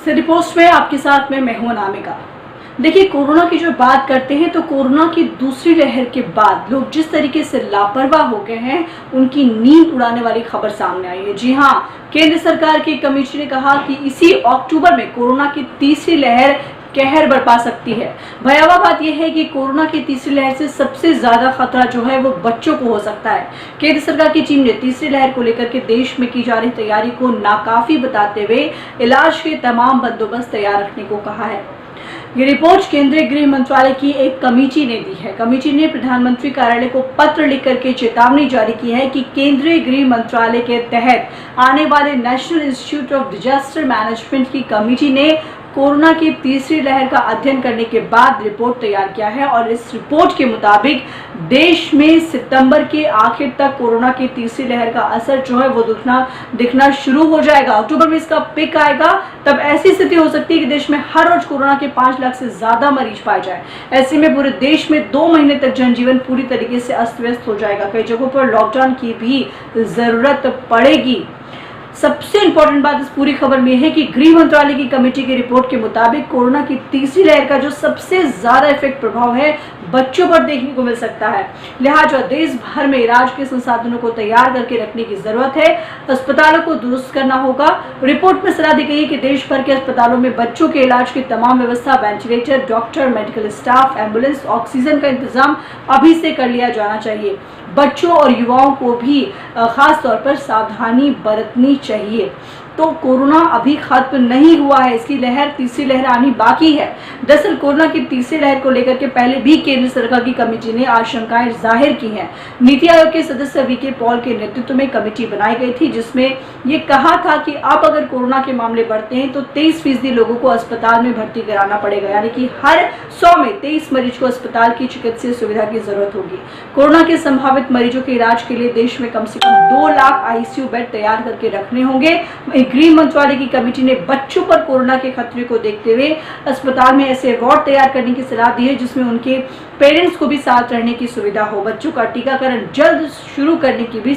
City post में आपके साथ में मैं हूं अनामिका। देखिए, कोरोना की जो बात करते हैं तो कोरोना की दूसरी लहर के बाद लोग जिस तरीके से लापरवाह हो गए हैं, उनकी नींद उड़ाने वाली खबर सामने आई है। जी हां, केंद्र सरकार की कमेटी ने कहा कि इसी अक्टूबर में कोरोना की तीसरी लहर कहर बरपा सकती है। भयावह बात यह है कि कोरोना की तीसरी लहर से सबसे ज्यादा खतरा जो है वो बच्चों को हो सकता है। केंद्र सरकार की टीम ने तीसरी लहर को लेकर के देश में की जा रही तैयारी को नाकाफी बताते हुए इलाज के तमाम बंदोबस्त तैयार रखने को कहा है। ये रिपोर्ट केंद्रीय गृह मंत्रालय की एक कमेटी ने दी है। कमेटी ने प्रधानमंत्री कार्यालय को पत्र लिख करके चेतावनी जारी की है कि केंद्रीय गृह मंत्रालय के तहत आने वाले national institute of disaster management की कमेटी ने कोरोना की तीसरी लहर का अध्ययन करने के बाद रिपोर्ट तैयार किया है और इस रिपोर्ट के मुताबिक देश में सितंबर के आखिर तक कोरोना की तीसरी लहर का असर जो है वो दिखना शुरू हो जाएगा। अक्टूबर में इसका पिक आएगा, तब ऐसी स्थिति हो सकती है कि देश में हर रोज कोरोना के 5 लाख से ज्यादा मरीज पाए जाए। ऐसे में पूरे देश में 2 महीने तक जनजीवन पूरी तरीके से अस्त व्यस्त हो जाएगा। कई जगहों पर लॉकडाउन की भी जरूरत पड़ेगी। सबसे इंपॉर्टेंट बात इस पूरी खबर में है कि गृह मंत्रालय की कमेटी की रिपोर्ट के मुताबिक कोरोना की तीसरी लहर का जो सबसे ज्यादा इफेक्ट प्रभाव है बच्चों पर देखने को मिल सकता है। लिहाजा देश भर में इलाज के संसाधनों को तैयार करके रखने की जरूरत है। अस्पतालों को दुरुस्त करना होगा। रिपोर्ट में सलाह दी गई है कि देश भर के अस्पतालों में बच्चों के इलाज की तमाम व्यवस्था, ventilator, doctor, medical staff, ambulance, oxygen का इंतजाम अभी से कर लिया जाना चाहिए। बच्चों और युवाओं को भी खास तौर पर सावधानी बरतनी चाहिए। तो कोरोना अभी खत्म नहीं हुआ है, इसकी तीसरी लहर आनी बाकी है। दरअसल कोरोना की तीसरी लहर को लेकर के पहले भी केंद्र सरकार की कमेटी ने आशंकाएं जाहिर की हैं। नीति आयोग के सदस्य वीके पॉल के नेतृत्व में कमेटी बनाई गई थी, जिसमें ये कहा था कि अब अगर कोरोना के मामले बढ़ते हैं तो 23% लोगों को अस्पताल में भर्ती कराना पड़ेगा, यानी कि हर 100 में 23 मरीज को अस्पताल की चिकित्सीय सुविधा की जरूरत होगी। कोरोना के संभावित मरीजों के इलाज के लिए देश में कम से कम 2 लाख आईसीयू बेड तैयार करके रखने होंगे। गृह मंत्रालय की कमेटी ने बच्चों पर कोरोना के खतरे को देखते हुए अस्पताल में ऐसे वार्ड तैयार करने की सलाह दी है जिसमें उनके पेरेंट्स को भी साथ रहने की सुविधा हो। बच्चों का टीकाकरण जल्द शुरू करने की भी